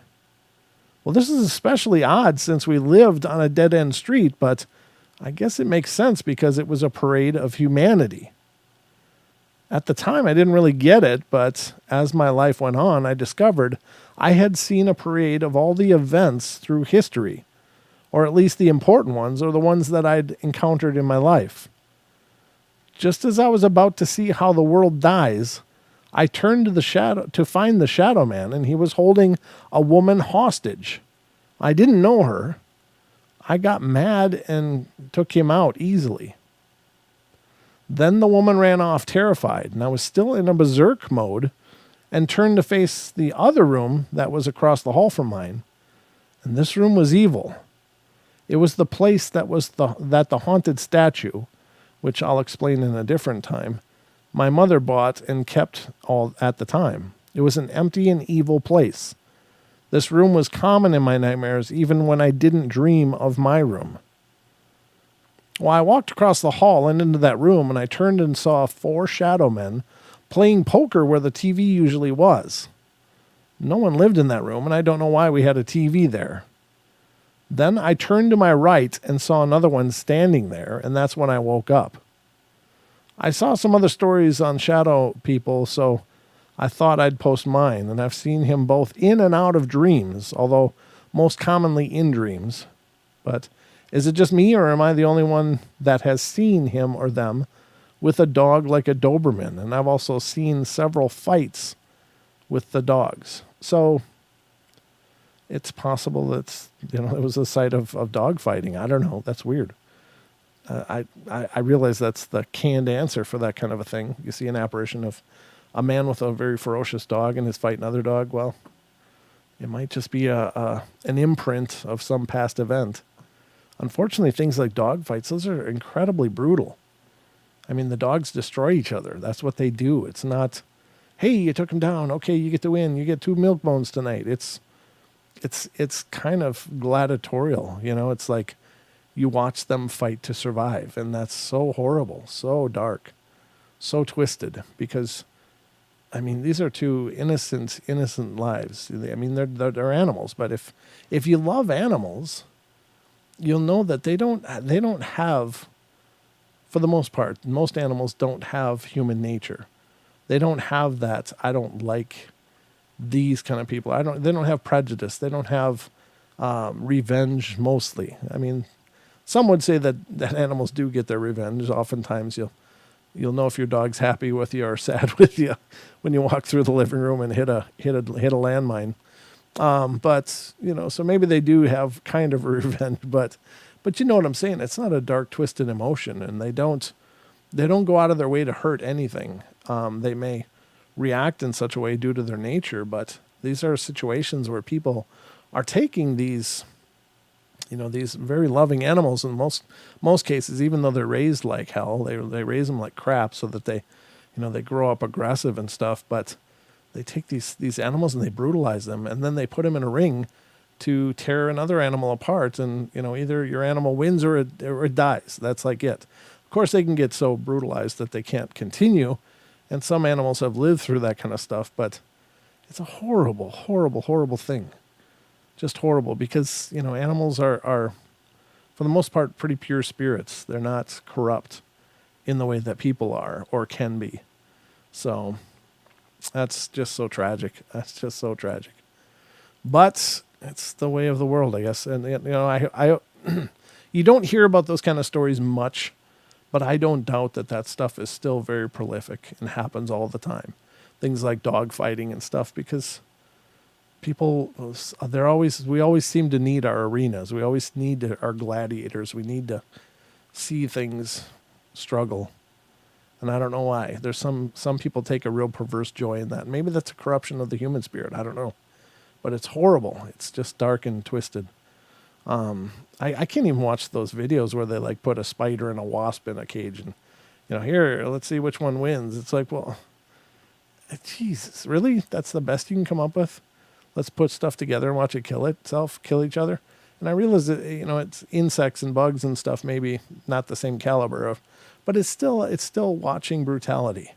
Well, this is especially odd since we lived on a dead-end street, but I guess it makes sense because it was a parade of humanity. At the time, I didn't really get it, but as my life went on, I discovered I had seen a parade of all the events through history, or at least the important ones, or the ones that I'd encountered in my life. Just as I was about to see how the world dies, I turned to find the shadow man, and he was holding a woman hostage. I didn't know her. I got mad and took him out easily. Then the woman ran off terrified, and I was still in a berserk mode and turned to face the other room that was across the hall from mine. And this room was evil. It was the place that the haunted statue, which I'll explain in a different time, my mother bought and kept all at the time. It was an empty and evil place. This room was common in my nightmares, even when I didn't dream of my room. Well, I walked across the hall and into that room, and I turned and saw 4 shadow men playing poker where the TV usually was. No one lived in that room, and I don't know why we had a TV there. Then I turned to my right and saw another one standing there, and that's when I woke up. I saw some other stories on shadow people, so I thought I'd post mine, and I've seen him both in and out of dreams, although most commonly in dreams. But is it just me, or am I the only one that has seen him or them with a dog like a Doberman? And I've also seen several fights with the dogs. So it's possible that it was a site of dog fighting. I don't know. That's weird. I realize that's the canned answer for that kind of a thing. You see an apparition of a man with a very ferocious dog and is fighting another dog. Well, it might just be an imprint of some past event. Unfortunately, things like dog fights, those are incredibly brutal. I mean, the dogs destroy each other. That's what they do. It's not, hey, you took him down. Okay, you get to win. You get 2 milk bones tonight. It's kind of gladiatorial. It's like you watch them fight to survive. And that's so horrible, so dark, so twisted. Because, I mean, these are 2 innocent lives. I mean, they're animals. But if you love animals, you'll know that they don't have, for the most part, most animals don't have human nature. They don't have that. I don't like these kind of people. They don't have prejudice. They don't have revenge mostly. I mean, some would say that animals do get their revenge. Oftentimes you'll know if your dog's happy with you or sad with you when you walk through the living room and hit a landmine. But so maybe they do have kind of a revenge, but you know what I'm saying? It's not a dark, twisted emotion, and they don't go out of their way to hurt anything. They may react in such a way due to their nature, but these are situations where people are taking these very loving animals in most cases, even though they're raised like hell, they raise them like crap so that they grow up aggressive and stuff, but they take these animals and they brutalize them, and then they put them in a ring to tear another animal apart, and either your animal wins or it dies. That's like it. Of course, they can get so brutalized that they can't continue, and some animals have lived through that kind of stuff, but it's a horrible, horrible, horrible thing. Just horrible, because animals are for the most part pretty pure spirits. They're not corrupt in the way that people are or can be. So that's just so tragic. That's just so tragic. But it's the way of the world, I guess. And You don't hear about those kind of stories much, but I don't doubt that stuff is still very prolific and happens all the time. Things like dog fighting and stuff, because people, we always seem to need our arenas. We always need our gladiators. We need to see things struggle. And I don't know why. There's some people take a real perverse joy in that. Maybe that's a corruption of the human spirit. I don't know. But it's horrible. It's just dark and twisted. I can't even watch those videos where they like put a spider and a wasp in a cage and, here, let's see which one wins. It's like, well, Jesus, really? That's the best you can come up with? Let's put stuff together and watch it kill each other. And I realize that, it's insects and bugs and stuff, maybe not the same caliber of, but it's still watching brutality.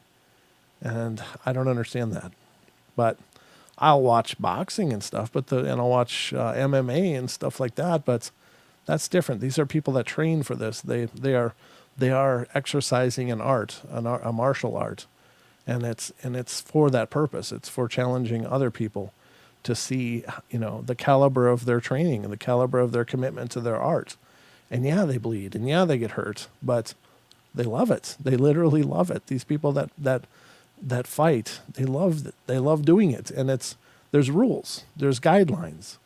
And I don't understand that. But I'll watch boxing and stuff, and I'll watch MMA and stuff like that. But that's different. These are people that train for this. They are exercising an art, a martial art, and it's for that purpose. It's for challenging other people to see, the caliber of their training and the caliber of their commitment to their art. And yeah, they bleed, and yeah, they get hurt, but they love it. They literally love it. These people that fight, they love doing it. And there's rules, there's guidelines.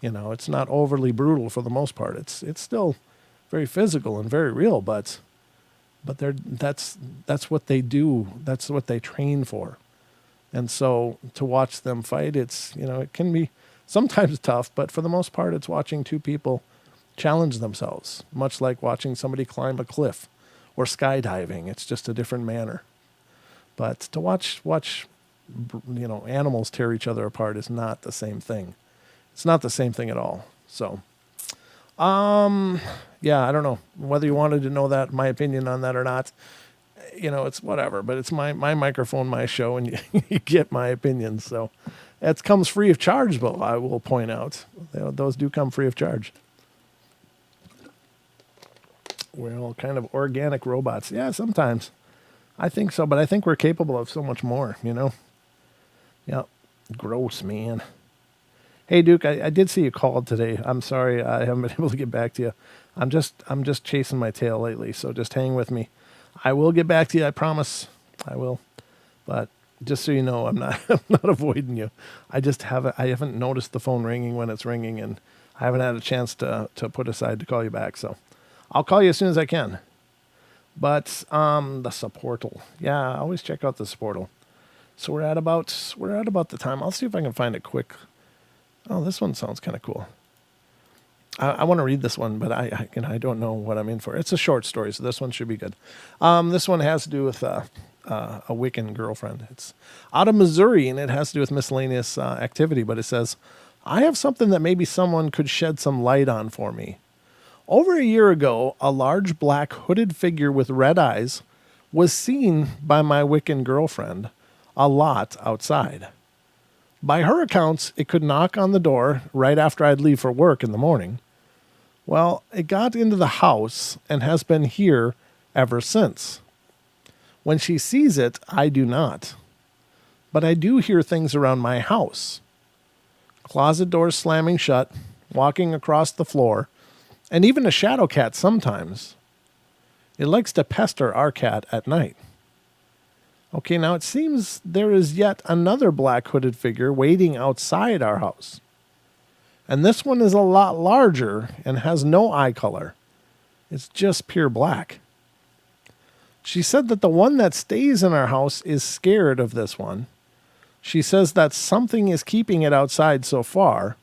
It's not overly brutal for the most part. It's still very physical and very real, but that's what they do. That's what they train for. And so to watch them fight, it can be sometimes tough, but for the most part, it's watching two people challenge themselves, much like watching somebody climb a cliff or skydiving. It's just a different manner. But to watch animals tear each other apart is not the same thing. It's not the same thing at all. So, yeah, I don't know whether you wanted to know my opinion on that or not. It's whatever, but it's my microphone, my show, and you get my opinion. So it comes free of charge, though, I will point out. Those do come free of charge. We're all kind of organic robots. Yeah, sometimes. I think so, but I think we're capable of so much more, Yeah, gross, man. Hey, Duke, I did see you called today. I'm sorry I haven't been able to get back to you. I'm just chasing my tail lately, so just hang with me. I will get back to you, I promise. I will. But just so you know, I'm not avoiding you. I haven't noticed the phone ringing when it's ringing, and I haven't had a chance to put aside to call you back. So I'll call you as soon as I can. But the supportal. Yeah, I always check out the supportal. So we're at about the time. I'll see if I can find it quick. Oh, this one sounds kind of cool. I want to read this one, but I don't know what I'm in for. It's a short story, so this one should be good. This one has to do with a Wiccan girlfriend. It's out of Missouri, and it has to do with miscellaneous activity, but it says, I have something that maybe someone could shed some light on for me. Over a year ago, a large black hooded figure with red eyes was seen by my Wiccan girlfriend a lot outside. By her accounts, it could knock on the door right after I'd leave for work in the morning. Well, it got into the house and has been here ever since. When she sees it, I do not. But I do hear things around my house. Closet doors slamming shut, walking across the floor, and even a shadow cat sometimes. It likes to pester our cat at night. Okay, now it seems there is yet another black hooded figure waiting outside our house. And this one is a lot larger and has no eye color. It's just pure black. She said that the one that stays in our house is scared of this one. She says that something is keeping it outside so far,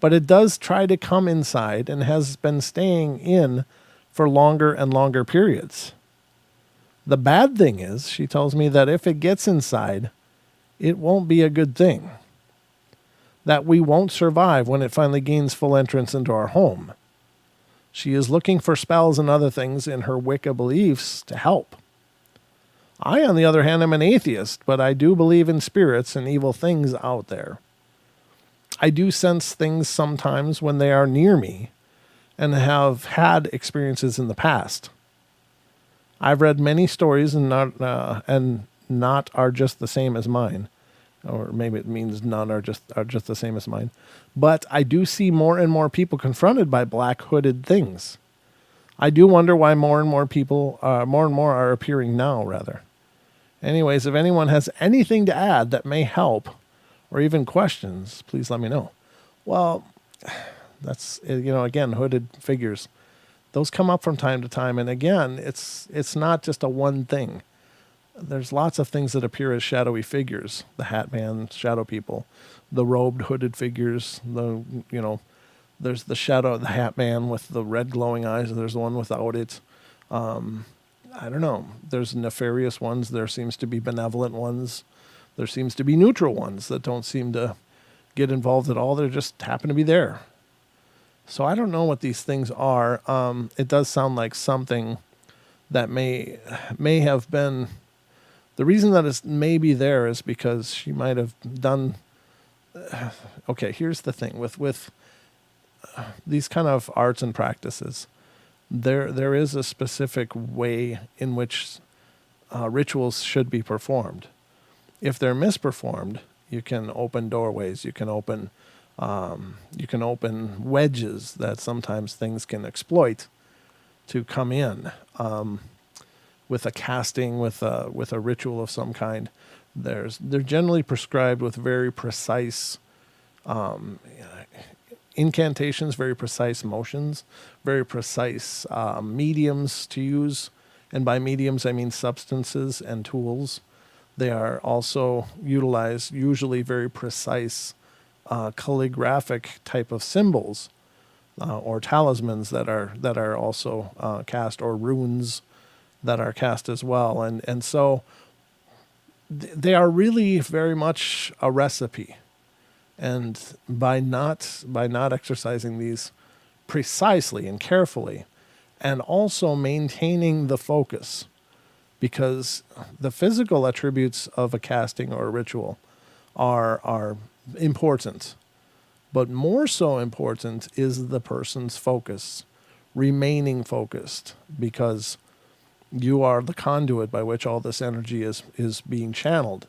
but it does try to come inside and has been staying in for longer and longer periods. The bad thing is, she tells me that if it gets inside, it won't be a good thing. That we won't survive when it finally gains full entrance into our home. She is looking for spells and other things in her Wicca beliefs to help. I, on the other hand, am an atheist, but I do believe in spirits and evil things out there. I do sense things sometimes when they are near me and have had experiences in the past. I've read many stories and not are just the same as mine. or maybe it means none are just the same as mine. But I do see more and more people confronted by black hooded things. I do wonder why more and more people, more and more are appearing now, rather. Anyways, if anyone has anything to add that may help, or even questions, please let me know. Well, that's, again, hooded figures. Those come up from time to time, and again, it's not just a one thing. There's lots of things that appear as shadowy figures. The Hat Man, shadow people, the robed hooded figures, there's the shadow of the Hat Man with the red glowing eyes. There's the one without it. I don't know. There's nefarious ones. There seems to be benevolent ones. There seems to be neutral ones that don't seem to get involved at all. They just happen to be there. So I don't know what these things are. It does sound like something that may have been. The reason that it's maybe there is because she might have done. Okay, here's the thing with these kind of arts and practices. There is a specific way in which rituals should be performed. If they're misperformed, you can open doorways. You can open wedges that sometimes things can exploit to come in. With a casting, with a ritual of some kind, they're generally prescribed with very precise incantations, very precise motions, very precise mediums to use. And by mediums, I mean substances and tools. They are also utilize usually very precise calligraphic type of symbols or talismans that are also cast, or runes that are cast as well. And so they are really very much a recipe. And by not exercising these precisely and carefully, and also maintaining the focus, because the physical attributes of a casting or a ritual are important, but more so important is the person's focus, remaining focused, because you are the conduit by which all this energy is being channeled.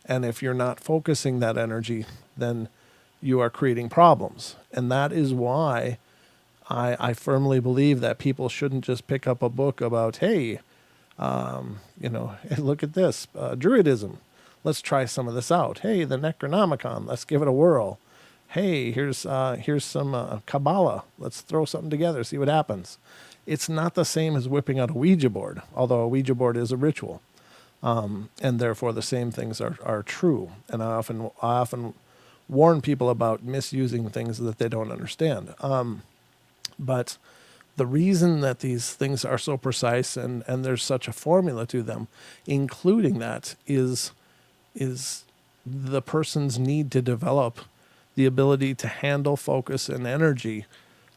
And if you're not focusing that energy, then you are creating problems. And that is why I firmly believe that people shouldn't just pick up a book about, hey, look at this, Druidism. Let's try some of this out. Hey, the Necronomicon. Let's give it a whirl. Hey, here's some Kabbalah. Let's throw something together, see what happens. It's not the same as whipping out a Ouija board, although a Ouija board is a ritual. And therefore the same things are true. And I often warn people about misusing things that they don't understand. But the reason that these things are so precise and there's such a formula to them, including that, is the person's need to develop the ability to handle focus and energy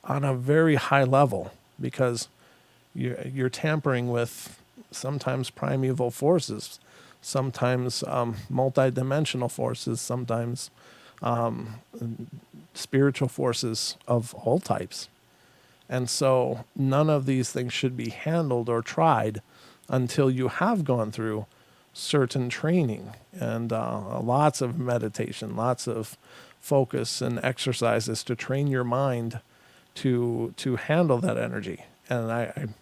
on a very high level, because you're tampering with sometimes primeval forces, sometimes multidimensional forces, sometimes spiritual forces of all types. And so none of these things should be handled or tried until you have gone through certain training and lots of meditation, lots of focus and exercises to train your mind to handle that energy. And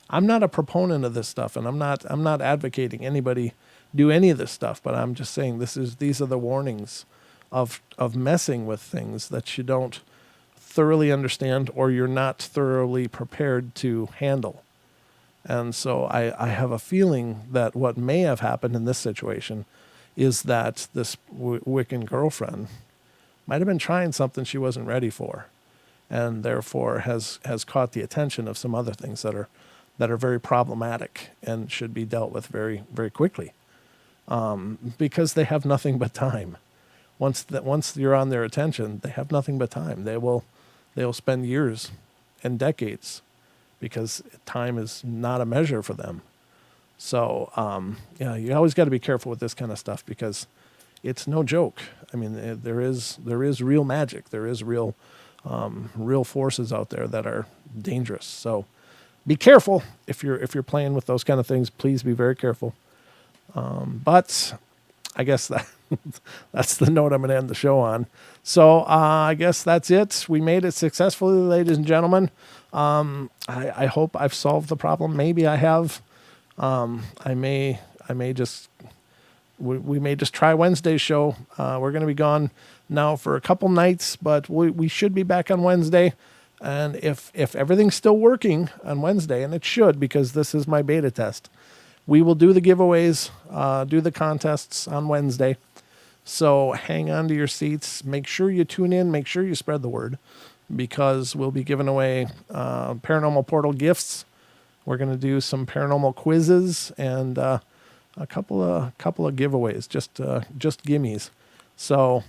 I'm not a proponent of this stuff, and I'm not advocating anybody do any of this stuff, but I'm just saying these are the warnings of messing with things that you don't thoroughly understand or you're not thoroughly prepared to handle. And so I have a feeling that what may have happened in this situation is that this Wiccan girlfriend might have been trying something she wasn't ready for, and therefore has caught the attention of some other things that are very problematic and should be dealt with very, very quickly, because they have nothing but time. Once you're on their attention, they have nothing but time. They'll spend years and decades, because time is not a measure for them. So you always got to be careful with this kind of stuff, because it's no joke. I mean, there is real magic. There is real forces out there that are dangerous. So be careful if you're playing with those kind of things. Please be very careful. But I guess That's the note I'm going to end the show on. So I guess that's it. We made it successfully, ladies and gentlemen. I hope I've solved the problem. Maybe I have. I may just we may just try Wednesday's show. We're going to be gone now for a couple nights, but we should be back on Wednesday. And if everything's still working on Wednesday, and it should, because this is my beta test, we will do the giveaways, do the contests on Wednesday. So hang on to your seats. Make sure you tune in. Make sure you spread the word, because we'll be giving away Paranormal Portal gifts. We're going to do some paranormal quizzes and a couple of giveaways, just gimmies. So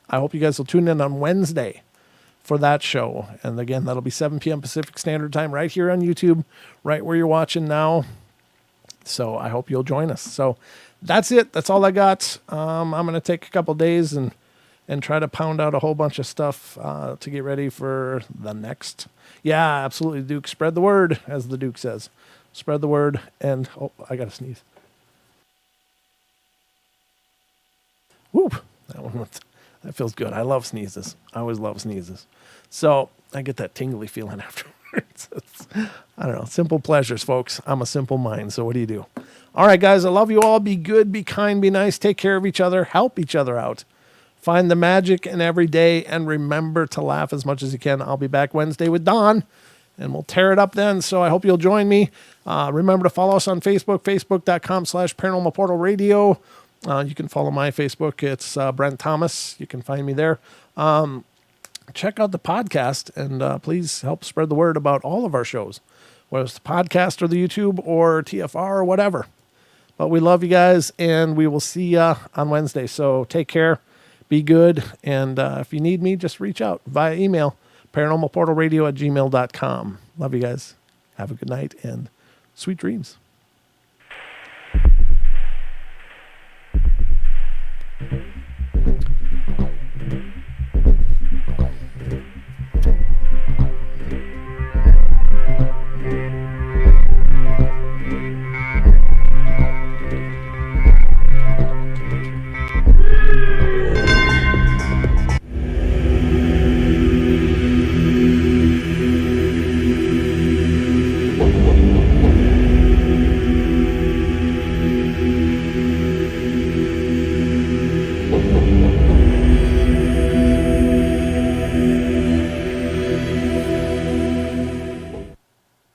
I hope you guys will tune in on Wednesday for that show. And again, that'll be 7 p.m. Pacific Standard Time right here on YouTube, right where you're watching now. So I hope you'll join us. So that's it. That's all I got. I'm going to take a couple days and try to pound out a whole bunch of stuff to get ready for the next. Yeah, absolutely, Duke. Spread the word, as the Duke says. Spread the word. And, oh, I got to sneeze. Whoop. That feels good. I love sneezes. I always love sneezes. So I get that tingly feeling afterwards. I don't know. Simple pleasures, folks. I'm a simple mind. So what do you do? All right, guys. I love you all. Be good. Be kind. Be nice. Take care of each other. Help each other out. Find the magic in every day. And remember to laugh as much as you can. I'll be back Wednesday with Don, and we'll tear it up then. So I hope you'll join me. Remember to follow us on Facebook, facebook.com/Paranormal Portal Radio. You can follow my Facebook. It's Brent Thomas. You can find me there. Check out the podcast, and please help spread the word about all of our shows, whether it's the podcast or the YouTube or TFR or whatever. But we love you guys, and we will see you on Wednesday. So take care, be good, and if you need me, just reach out via email, paranormalportalradio@gmail.com. Love you guys. Have a good night, and sweet dreams.